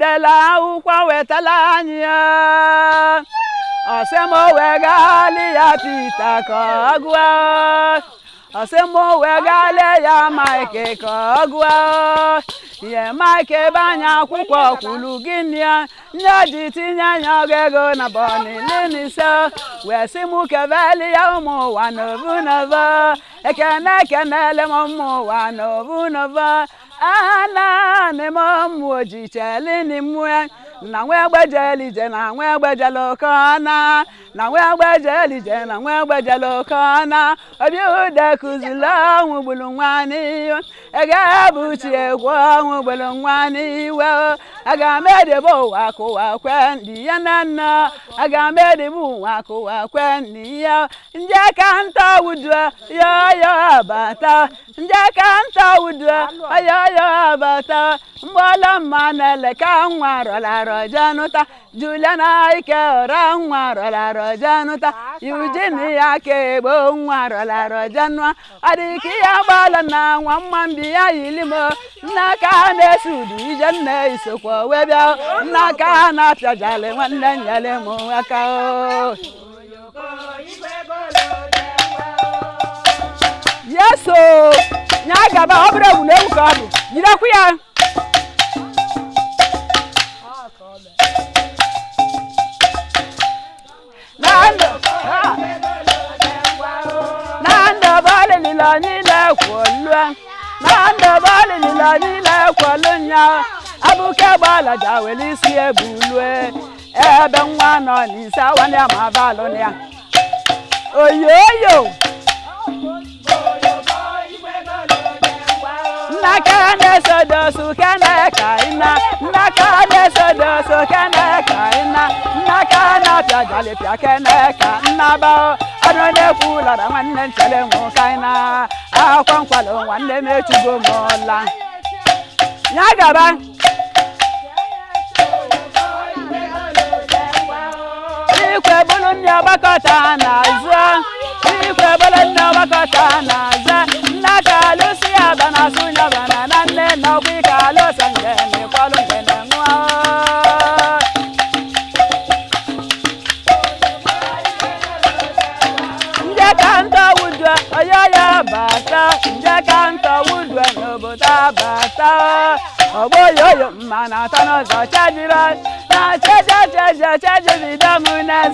wetala akwụkwọ wetala anyị ya ọsemo wegali ya Pita ka ọ gụọ ọsemo wegali ya Mike ka ọ gụọ ihe Mike banye akwụkwọ kwulu gịnị ya nye ji tinye anya ego na bọniliniso wee sị mụ kebeli ya ụmụ ụwa n'ovunovo ekene m ụmụ ụwa n'ovunovo ana nemo muoji chelini mwe na nwe gbejelije na nwe gbejelokana na nwe gbejelije na nwe gbejelokana obi ude kuzula nwugbulu nwani ege buchi egwo nwugbulu nwani we aga medebo wa ko wa kwendi yanana aga medebo wa ko wa kwendi ya nje kanta wudwa yo bata nje kanta wudwa yo bata mbola manele ka nwaro la rojanuta Juliana ike ora nwaro la rojanuta Eugenia ke bo nwaro la rojanwa adiki ya bala na nwambi ya yilimo naka na sudu ijanne isokwo webia naka na piajale nwanne nyale mu aka o yeso nyaga ba obere wu lewu ka bu jira ku ya nanda bale lilani la kwolwa nanda bale lilani la kwolunya abuke bala jaweli si ebulwe ebe nwa no ni sawa ni amabalo ni oyoyo nakane sodosu kane kaina nakane sodosu kane kaina nakana piajale piakene ka naba anone kula da wanne chele mo kaina akwankwalo wanne mechugo mola nyagaba ikwe bulu nya bakata na za ikwe bulu nya bakata na za naka lucia bana sunya bana nanne no kwika lo sangene kwalo ngene ngwa kanta wudwa ayaya bata nje kanta wudwa nobota bata oboyoyo mana tano za chajira na chaja bidamu nazi